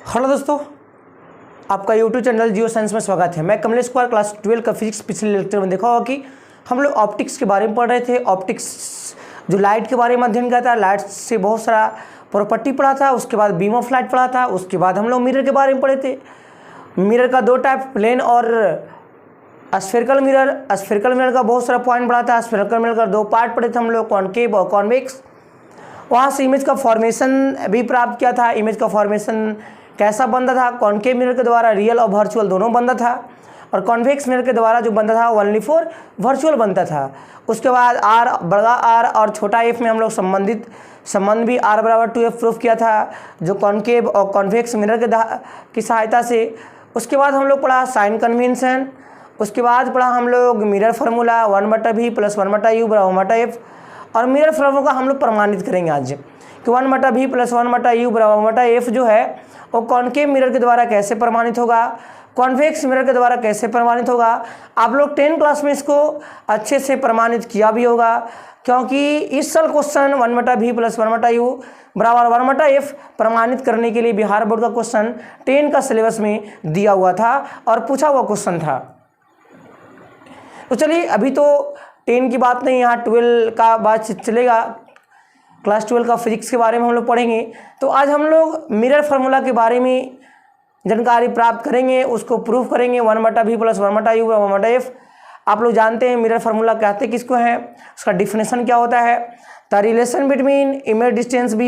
Hello दोस्तों, आपका YouTube channel geo science में स्वागत है। मैं कमलेश कुमार क्लास 12 का फिजिक्स पिछले लेक्चर में देखा होगा कि हम लोग ऑप्टिक्स के बारे में पढ़ रहे थे। ऑप्टिक्स जो लाइट के बारे में अध्ययन किया था, लाइट से बहुत सारा प्रॉपर्टी पढ़ा था, उसके बाद बीम ऑफ लाइट पढ़ा था, उसके बाद हम लोग मिरर के बारे में पढ़े थे। मिरर का दो टाइप, प्लेन और स्फेरिकल मिरर। स्फेरिकल मिरर का बहुत सारा पॉइंट पढ़ा था। स्फेरिकल मिरर का दो पार्ट पढ़े थे हम लोग, कॉनकेव और कॉन्वेक्स। वहाँ से इमेज का फॉर्मेशन भी प्राप्त किया था। इमेज का फॉर्मेशन कैसा बनता था? कॉनकेव मिरर के द्वारा रियल और वर्चुअल दोनों बनता था, और कॉन्वेक्स मिरर के द्वारा जो बनता था ओनली फॉर वर्चुअल बनता था। उसके बाद आर, बड़ा आर और छोटा एफ में हम लोग संबंध भी r बराबर 2f प्रूफ किया था, जो कॉनकेव और कॉन्वेक्स मिरर की सहायता से। उसके बाद हम लोग पढ़ा साइन कन्वेंशन। उसके बाद पढ़ा हम लोग mirror formula 1/v + 1/u = 1/f। और मिरर फार्मूला हम लोग प्रमाणित करेंगे आज कि 1/v + 1/u = 1/f जो है वो कॉनकेव मिरर के द्वारा कैसे प्रमाणित होगा, कॉन्वेक्स मिरर के द्वारा कैसे प्रमाणित होगा। आप लोग 10 क्लास में इसको अच्छे से प्रमाणित किया भी होगा, क्योंकि इस साल क्वेश्चन 1/v + 1/u = 1/f प्रमाणित करने के लिए बिहार बोर्ड का क्वेश्चन 10 का सिलेबस में दिया हुआ था और पूछा हुआ क्वेश्चन था। तो चलिए, अभी तो 10 की बात नहीं, यहाँ 12 का बात चलेगा। क्लास 12 का फिजिक्स के बारे में हम लोग पढ़ेंगे। तो आज हम लोग मिरर फार्मूला के बारे में जानकारी प्राप्त करेंगे, उसको प्रूफ करेंगे। 1/v + 1/u = 1/f। आप लोग जानते हैं मिरर फार्मूला कहते किसको है, उसका डिफिनेशन क्या होता है। The relation between image distance b,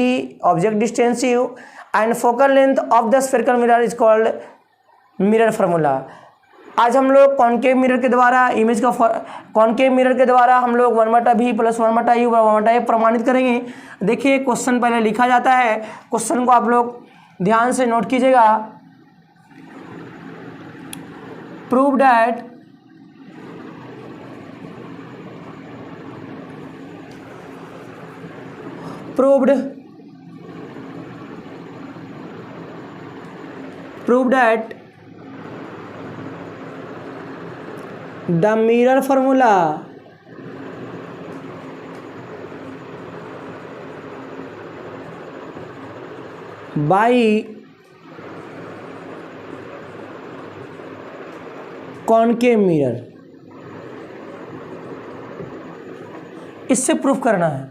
object distance u and focal length of the spherical mirror is called mirror formula. आज हम लोग कॉनकेव मिरर के द्वारा कॉनकेव मिरर के द्वारा हम लोग 1/v + 1/u = 1/f प्रमाणित करेंगे। देखिए, क्वेश्चन पहले लिखा जाता है, क्वेश्चन को आप लोग ध्यान से नोट कीजिएगा। Prove that the mirror formula by concave mirror। इससे प्रूफ करना है,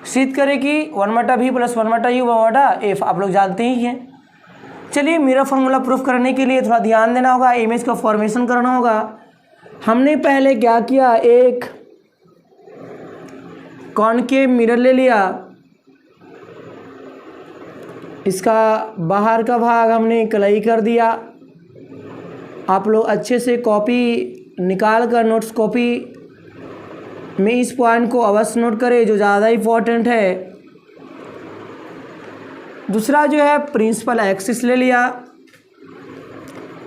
सिद्ध करें कि 1/v + 1/u = 1/f आप लोग जानते ही हैं। चलिए, मिरर फार्मूला प्रूफ करने के लिए थोड़ा ध्यान देना होगा, इमेज का फॉर्मेशन करना होगा। हमने पहले क्या किया, एक कॉनकेव मिरर ले लिया, इसका बाहर का भाग हमने कलई कर दिया। आप लोग अच्छे से कॉपी निकाल कर नोट्स कॉपी में इस पॉइंट को अवश्य नोट करें, जो ज़्यादा इम्पोर्टेंट है। दूसरा जो है प्रिंसिपल एक्सिस ले लिया।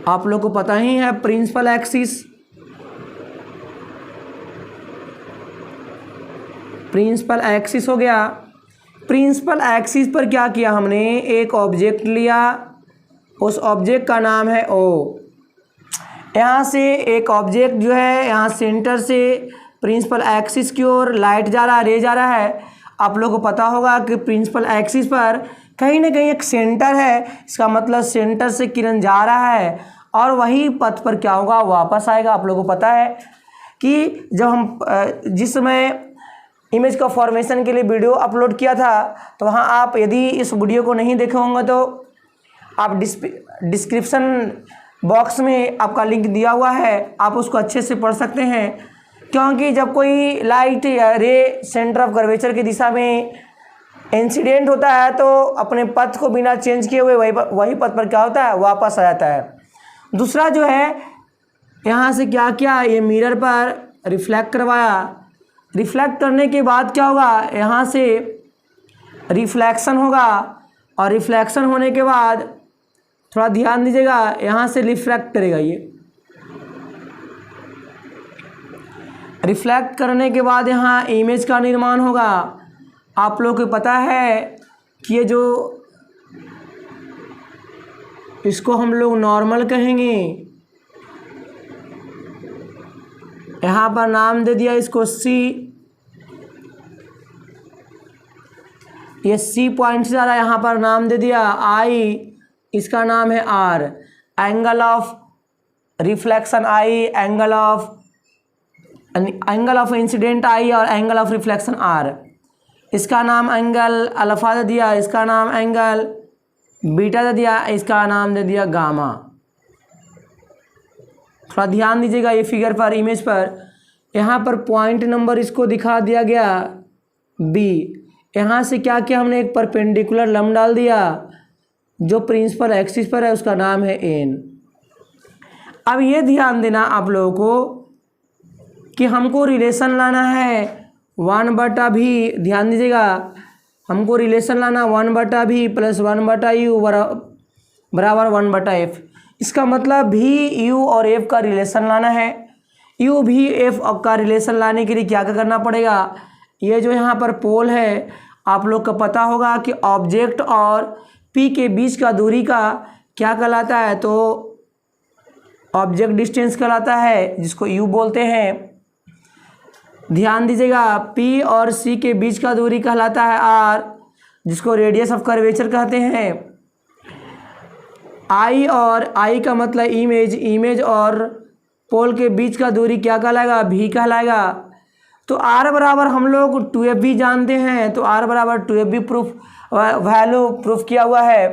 आप लोग को पता ही है प्रिंसिपल एक्सिस हो गया। प्रिंसिपल एक्सिस पर क्या किया हमने, एक ऑब्जेक्ट लिया, उस ऑब्जेक्ट का नाम है O। यहाँ से एक ऑब्जेक्ट जो है, यहाँ सेंटर से प्रिंसिपल एक्सिस की ओर लाइट जा रहा है, रे जा रहा है। आप लोग को पता होगा कि प्रिंसिपल एक्सिस पर कहीं ना कहीं एक सेंटर है, इसका मतलब सेंटर से किरण जा रहा है और वही पथ पर क्या होगा, वापस आएगा। आप लोगों को पता है कि जब हम जिस समय इमेज का फॉर्मेशन के लिए वीडियो अपलोड किया था, तो वहाँ आप यदि इस वीडियो को नहीं देखे होंगे तो आप डिस्क्रिप्शन बॉक्स में आपका लिंक दिया हुआ है, आप उसको अच्छे से पढ़ सकते हैं। क्योंकि जब कोई लाइट या रे सेंटर ऑफ कर्वेचर की दिशा में इंसिडेंट होता है तो अपने पथ को बिना चेंज किए हुए वही पथ पर क्या होता है, वापस आ जाता है। दूसरा जो है, यहाँ से क्या किया, ये मिरर पर रिफ्लेक्ट करवाया। रिफ्लेक्ट करने के बाद क्या होगा, यहाँ से रिफ्लेक्शन होगा, और रिफ्लेक्शन होने के बाद थोड़ा ध्यान दीजिएगा, यहाँ से रिफ्लेक्ट करेगा। ये रिफ्लेक्ट करने के बाद यहाँ इमेज का निर्माण होगा। आप लोग को पता है कि ये जो इसको हम लोग नॉर्मल कहेंगे, यहाँ पर नाम दे दिया इसको C। ये सी पॉइंट से ज़्यादा यहाँ पर नाम दे दिया आई, इसका नाम है r. Angle of reflection i, angle of incident i और एंगल ऑफ रिफ्लेक्शन आर। इसका नाम एंगल अल्फा दे दिया, इसका नाम एंगल बीटा दे दिया, इसका नाम दे दिया गामा। थोड़ा ध्यान दीजिएगा ये फिगर पर, इमेज पर। यहाँ पर पॉइंट नंबर इसको दिखा दिया गया बी। यहाँ से क्या किया हमने, एक परपेंडिकुलर लंब डाल दिया जो प्रिंसिपल एक्सिस पर है, उसका नाम है एन। अब ये ध्यान देना आप लोगों को कि हमको रिलेशन लाना है 1/v। ध्यान दीजिएगा, हमको रिलेशन लाना 1/v प्लस 1/u बराबर 1/f। इसका मतलब भी u और f का रिलेशन लाना है। u भी f का रिलेशन लाने के लिए क्या करना पड़ेगा, ये जो यहाँ पर पोल है आप लोग को पता होगा कि ऑब्जेक्ट और p के बीच का दूरी का क्या कहलाता है, तो ऑब्जेक्ट डिस्टेंस कहलाता है, जिसको u बोलते हैं। ध्यान दीजिएगा, p और c के बीच का दूरी कहलाता है r, जिसको रेडियस ऑफ कर्वेचर कहते हैं। i और i का मतलब इमेज और पोल के बीच का दूरी क्या कहलाएगा, v कहलाएगा। तो r बराबर हम लोग 2f जानते हैं, तो r बराबर 2f प्रूफ वैल्यू प्रूफ किया हुआ है।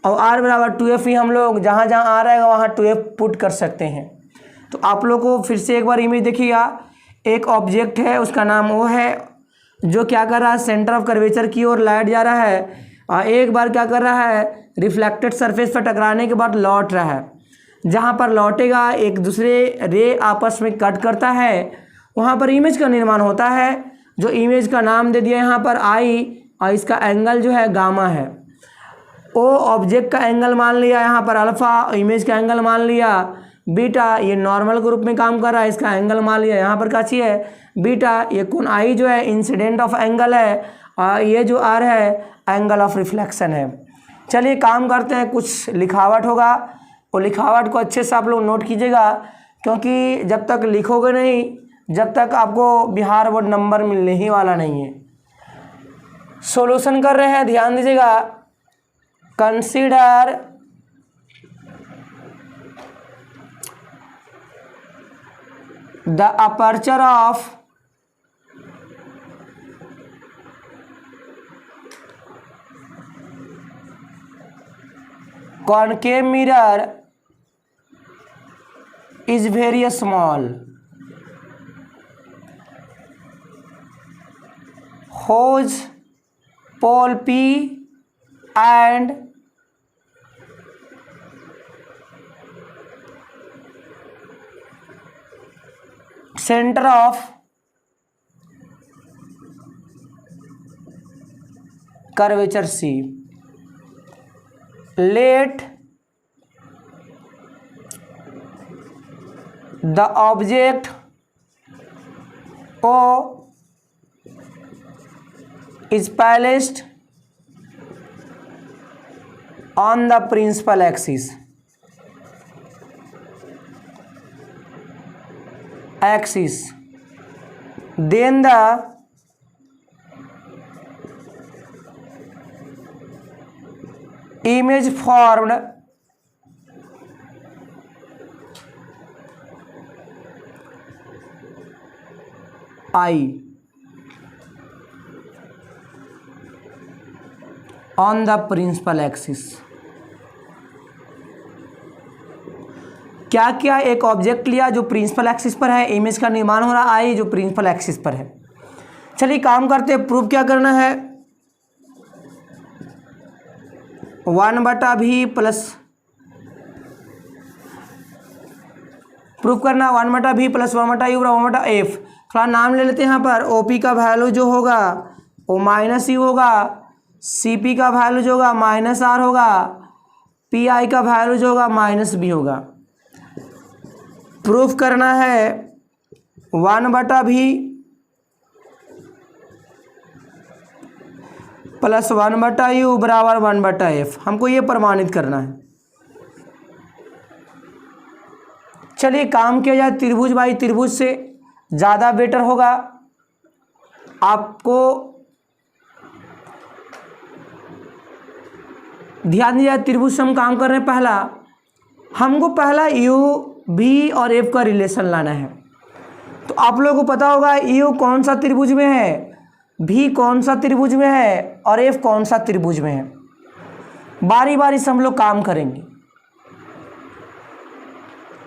और r बराबर 2f हम लोग जहाँ जहाँ आ रहेगा वहाँ 2f पुट कर सकते हैं। तो आप लोग को फिर से एक बार इमेज देखिएगा, एक ऑब्जेक्ट है उसका नाम O है, जो क्या कर रहा है, सेंटर ऑफ कर्वेचर की ओर लाइट जा रहा है और एक बार क्या कर रहा है, रिफ्लेक्टेड सरफेस पर टकराने के बाद लौट रहा है। जहाँ पर लौटेगा एक दूसरे रे आपस में कट करता है, वहाँ पर इमेज का निर्माण होता है, जो इमेज का नाम दे दिया यहाँ पर आई, और इसका एंगल जो है गामा है। ओ ऑब्जेक्ट का एंगल मान लिया यहाँ पर अल्फा, इमेज का एंगल मान लिया बीटा, ये नॉर्मल ग्रुप में काम कर रहा है, इसका एंगल मान लिया यहाँ पर क्या चाहिए बीटा। ये कोण आई जो है इंसिडेंट ऑफ एंगल है, और ये जो आर है एंगल ऑफ रिफ्लेक्शन है। चलिए काम करते हैं, कुछ लिखावट होगा, वो लिखावट को अच्छे से आप लोग नोट कीजिएगा, क्योंकि जब तक लिखोगे नहीं, जब तक आपको बिहार बोर्ड नंबर मिलने ही वाला नहीं है। सॉल्यूशन कर रहे हैं, ध्यान दीजिएगा। Consider the aperture of concave mirror is very small, whose pole P and center of curvature C. Let the object O is placed on the principal axis. Then the image formed I on the principal axis। क्या किया, एक object लिया जो principal axis पर है, image का निर्माण हो रहा आई जो प्रिंसिपल एक्सिस पर है। चलिए काम करते हैं, प्रूफ क्या करना है, 1/v प्लस प्रूफ करना 1/v प्लस 1/u 1/f। थोड़ा नाम ले लेते हैं यहाँ पर। OP का वैल्यू जो होगा वो -u होगा, CP का वैल्यू जो होगा -r होगा, PI का वैल्यू जो होगा -b होगा। प्रूफ करना है 1/v प्लस 1/u बराबर 1/f, हमको ये प्रमाणित करना है। चलिए काम किया जाए त्रिभुज बाई त्रिभुज से, ज़्यादा बेटर होगा। आपको ध्यान दिया, त्रिभुज से हम काम कर रहे हैं। पहला हमको पहला यू भी और एफ का रिलेशन लाना है। तो आप लोगों को पता होगा यू कौन सा त्रिभुज में है, भी कौन सा त्रिभुज में है और एफ कौन सा त्रिभुज में है। बारी बारी से हम लोग काम करेंगे।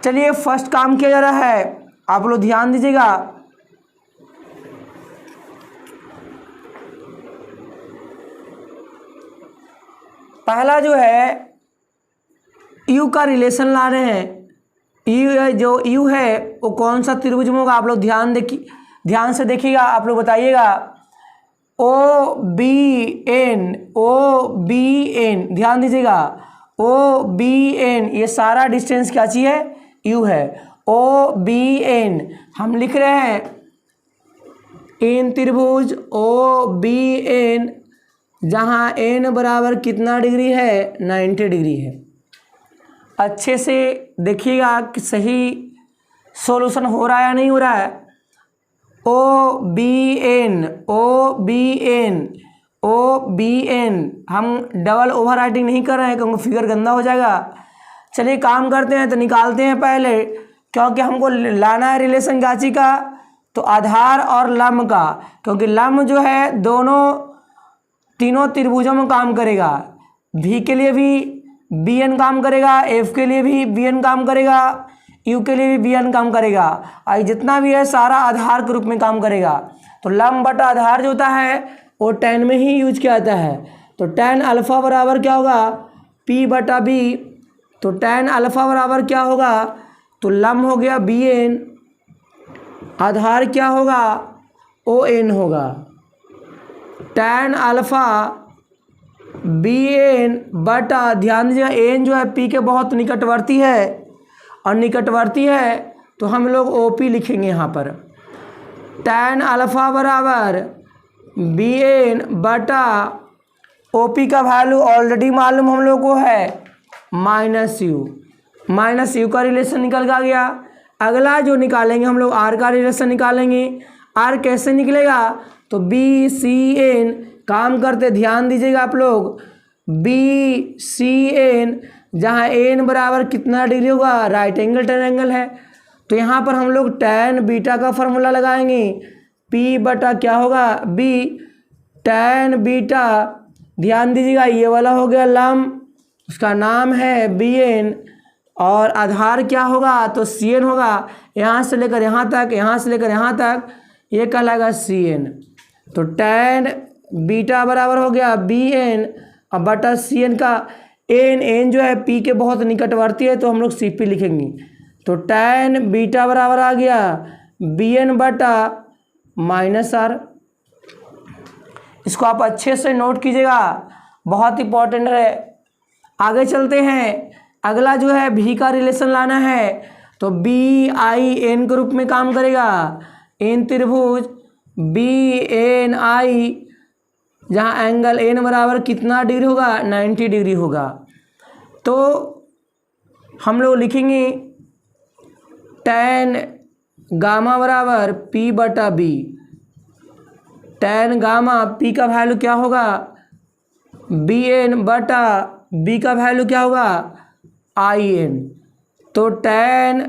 चलिए फर्स्ट काम किया जा रहा है, आप लोग ध्यान दीजिएगा। पहला जो है यू का रिलेशन ला रहे हैं। यू जो यू है वो कौन सा त्रिभुज में होगा, आप लोग ध्यान से देखिएगा। आप लोग बताइएगा ओ बी एन, ध्यान दीजिएगा। ओ बी एन, ये सारा डिस्टेंस क्या चीज़ है, यू है। ओ बी एन हम लिख रहे हैं इन त्रिभुज ओ बी एन, जहाँ एन बराबर कितना डिग्री है, 90 डिग्री है। अच्छे से देखिएगा कि सही सॉल्यूशन हो रहा है या नहीं हो रहा है। ओ बी एन हम डबल ओवर राइटिंग नहीं कर रहे हैं क्योंकि फिगर गंदा हो जाएगा। चलिए काम करते हैं, तो निकालते हैं पहले, क्योंकि हमको लाना है रिलेशन गाची का, तो आधार और लंब का, क्योंकि लंब जो है तीनों त्रिभुजों में काम करेगा। भी के लिए भी बी एन काम करेगा, एफ के लिए भी बी एन काम करेगा, यू के लिए भी बी एन काम करेगा, और जितना भी है सारा आधार के रूप में काम करेगा। तो लंब बटा आधार जो होता है वो tan में ही यूज किया जाता है। तो tan अल्फा बराबर क्या होगा, p बटा b। तो tan अल्फा बराबर क्या होगा, तो लंब हो गया बी एन, आधार क्या होगा, ओ एन होगा। tan अल्फा बी एन बटा, ध्यान दीजिएगा एन जो है पी के बहुत निकटवर्ती है, और निकटवर्ती है तो हम लोग ओ पी लिखेंगे यहाँ पर। tan अल्फा बराबर बी एन बटा ओ पी का वैल्यू ऑलरेडी मालूम हम लोग को है माइनस यू का रिलेशन निकल का गया। अगला जो निकालेंगे हम लोग आर का रिलेशन निकालेंगे। आर कैसे निकलेगा, तो बी सी एन काम करते, ध्यान दीजिएगा आप लोग, बी सी एन जहाँ एन बराबर कितना डिग्री होगा, राइट एंगल ट्रायंगल है। तो यहाँ पर हम लोग tan बीटा का फॉर्मूला लगाएंगे, p बटा क्या होगा b, tan बीटा, ध्यान दीजिएगा ये वाला हो गया लंब, उसका नाम है बी एन, और आधार क्या होगा, तो सी एन होगा। यहाँ से लेकर यहाँ तक, यहाँ से लेकर यहाँ तक, ये कहलाएगा सी एन। तो tan बीटा बराबर हो गया बी एन और बटा सी एन का एन जो है पी के बहुत निकटवर्ती है तो हम लोग सी पी लिखेंगे। तो tan बीटा बराबर आ गया बी एन बटा माइनस आर। इसको आप अच्छे से नोट कीजिएगा, बहुत इंपॉर्टेंट है। आगे चलते हैं, अगला जो है भी का रिलेशन लाना है, तो बी आई एन के रूप में काम करेगा। एन त्रिभुज बी एन आई, जहाँ एंगल एन बराबर कितना डिग्री होगा, 90 डिग्री होगा। तो हम लोग लिखेंगे tan गामा बराबर p बटा बी। tan गामा p का वैल्यू क्या होगा, बी एन बटा b का वैल्यू क्या होगा, आई एन। तो tan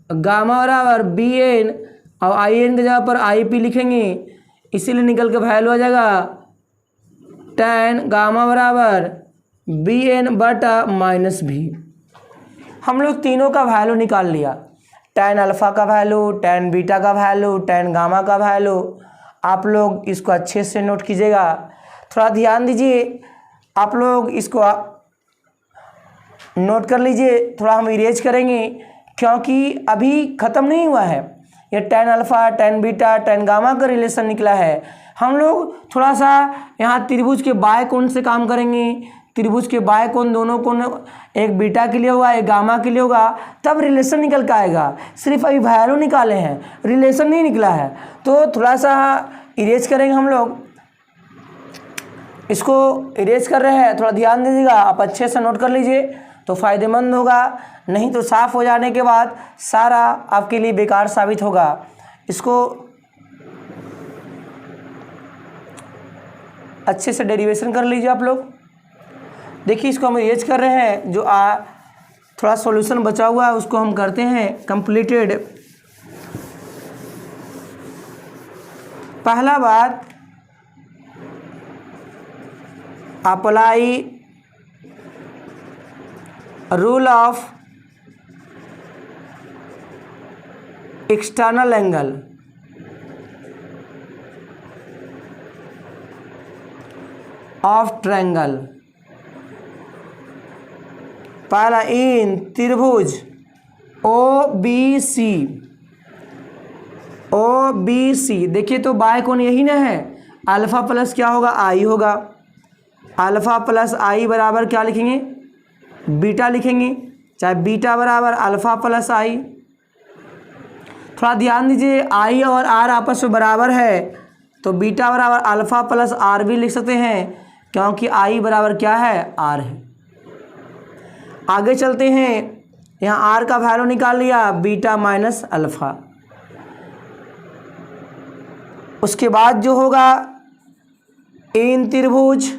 गामा बराबर बी एन और आई एन के जगह पर आई पी लिखेंगे, इसीलिए निकल के वैल्यू आ जाएगा tan गामा बराबर बी एन बटा माइनस भी। हम लोग तीनों का वैल्यू निकाल लिया, tan अल्फ़ा का वैल्यू, tan बीटा का वैल्यू, tan गामा का वैल्यू। आप लोग इसको अच्छे से नोट कीजिएगा, थोड़ा ध्यान दीजिए। आप लोग इसको नोट कर लीजिए, थोड़ा हम इरेज करेंगे क्योंकि अभी ख़त्म नहीं हुआ है। ये tan alpha, tan beta, tan gamma का रिलेशन निकला है। हम लोग थोड़ा सा यहाँ त्रिभुज के बाएं कोण से काम करेंगे। त्रिभुज के बाएं कोण, दोनों कोण, एक बीटा के लिए होगा एक गामा के लिए होगा, तब रिलेशन निकल के आएगा। सिर्फ अभी वैल्यू निकाले हैं, रिलेशन नहीं निकला है, तो थोड़ा सा इरेज करेंगे हम लोग। इसको इरेज कर रहे हैं, थोड़ा ध्यान दीजिएगा, आप अच्छे से नोट कर लीजिए तो फ़ायदेमंद होगा, नहीं तो साफ़ हो जाने के बाद सारा आपके लिए बेकार साबित होगा। इसको अच्छे से डेरिवेशन कर लीजिए आप लोग। देखिए इसको हम इरेज कर रहे हैं, जो थोड़ा सॉल्यूशन बचा हुआ है उसको हम करते हैं कंप्लीटेड। पहला बात, apply rule of external angle of triangle. पहला, इन त्रिभुज ओ बी सी, देखिए तो बाय कोण यही ना है, अल्फा प्लस क्या होगा, आई होगा, अल्फा प्लस आई बराबर क्या लिखेंगे, बीटा लिखेंगे, चाहे बीटा बराबर अल्फा प्लस आई। थोड़ा ध्यान दीजिए, आई और आर आपस में बराबर है तो बीटा बराबर अल्फा प्लस आर भी लिख सकते हैं, क्योंकि आई बराबर क्या है, आर है। आगे चलते हैं, यहाँ आर का वैल्यू निकाल लिया, बीटा माइनस अल्फा। उसके बाद जो होगा, इन त्रिभुज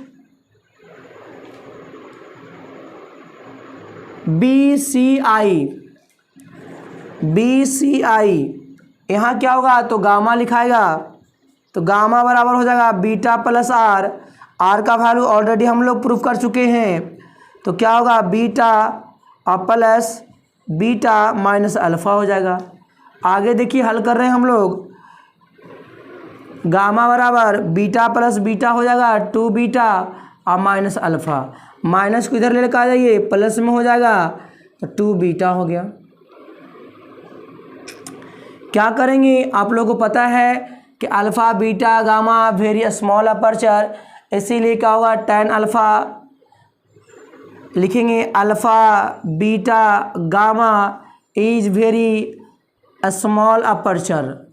बी सी आई, यहाँ क्या होगा, तो गामा लिखाएगा, तो गामा बराबर हो जाएगा बीटा प्लस आर। आर का वैल्यू ऑलरेडी हम लोग प्रूफ कर चुके हैं, तो क्या होगा, beta plus beta minus alpha हो जाएगा। आगे देखिए हल कर रहे हैं हम लोग, गामा बराबर बीटा प्लस बीटा हो जाएगा 2 बीटा और माइनस अल्फा, माइनस को इधर लेकर आ जाइए, प्लस में हो जाएगा तो 2 बीटा हो गया। क्या करेंगे, आप लोगों को पता है कि alpha beta gamma very small aperture, इसीलिए क्या होगा, tan अल्फ़ा लिखेंगे, alpha beta gamma is very small aperture,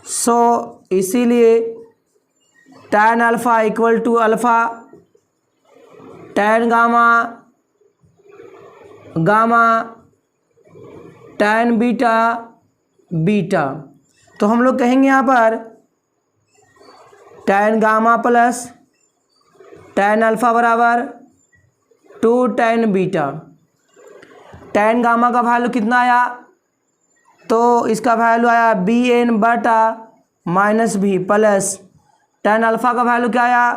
so इसीलिए tan alpha equal to alpha, tan gamma tan beta. तो हम लोग कहेंगे यहाँ पर tan gamma plus tan alpha बराबर 2 tan बीटा। tan गामा का वैल्यू कितना आया, तो इसका वैल्यू आया bn बटा माइनस भी प्लस tan अल्फ़ा का वैल्यू क्या आया,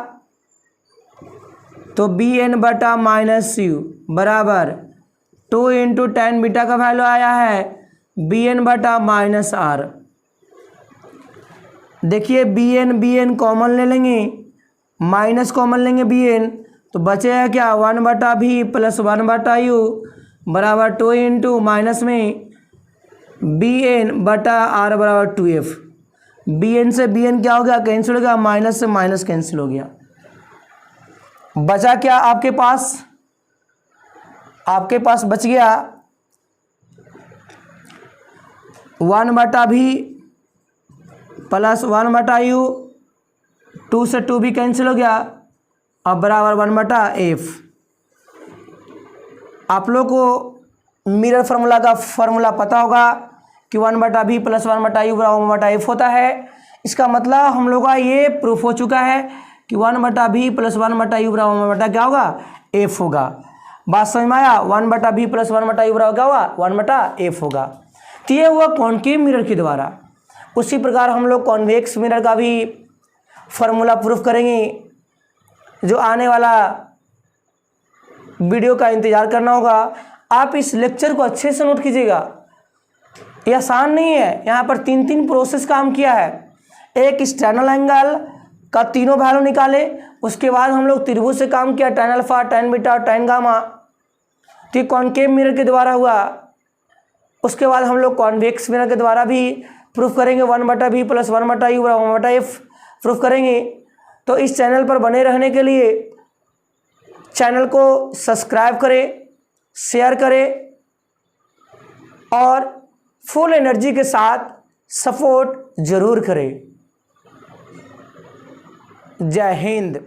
तो bn बटा माइनस यू बराबर 2 इंटू tan बीटा का वैल्यू आया है bn बटा माइनस आर। देखिए bn कॉमन ले लेंगे, माइनस कॉमन लेंगे bn, तो बचेगा क्या, 1 बटा भी प्लस 1 बटा यू बराबर 2 इंटू माइनस में bn बटा आर बराबर 2f। bn से bn क्या हो गया, कैंसिल हो गया, माइनस से माइनस कैंसिल हो गया। बचा क्या आपके पास बच गया 1 बटा भी प्लस 1 बटा यू, 2 से 2 भी कैंसिल हो गया, अब बराबर 1 बटा एफ। आप लोग को मिरर फार्मूला का फार्मूला पता होगा कि 1 बटा भी प्लस 1 बटा यू बराबर 1 बटा एफ होता है। इसका मतलब हम लोग का ये प्रूफ हो चुका है कि 1 बटा भी प्लस 1 बटा यू बराबर 1 बटा क्या होगा, एफ होगा। बात समझ में आया, 1 बटा भी प्लस 1 बटा यू बराबर क्या होगा, 1 बटा एफ होगा। तो ये हुआ कॉन्केव मिरर के द्वारा। उसी प्रकार हम लोग कॉन्वेक्स मिरर का भी फार्मूला प्रूफ करेंगे, जो आने वाला वीडियो का इंतज़ार करना होगा। आप इस लेक्चर को अच्छे से नोट कीजिएगा, ये आसान नहीं है। यहाँ पर 3 प्रोसेस काम किया है। एक एक्सटर्नल एंगल का तीनों वैल्यू निकाले, उसके बाद हम लोग त्रिभुज से काम किया, tan अल्फा, tan बीटा और tan गामा, तो ये कॉन्केव मिरर के द्वारा हुआ। उसके बाद हम लोग कॉन्वेक्स मिरर के द्वारा भी प्रूफ करेंगे, 1 बटा भी प्लस 1 बटा यू बराबर 1 बटा एफ प्रूफ करेंगे। तो इस चैनल पर बने रहने के लिए चैनल को सब्सक्राइब करें, शेयर करें और फुल एनर्जी के साथ सपोर्ट जरूर करें। जय हिंद।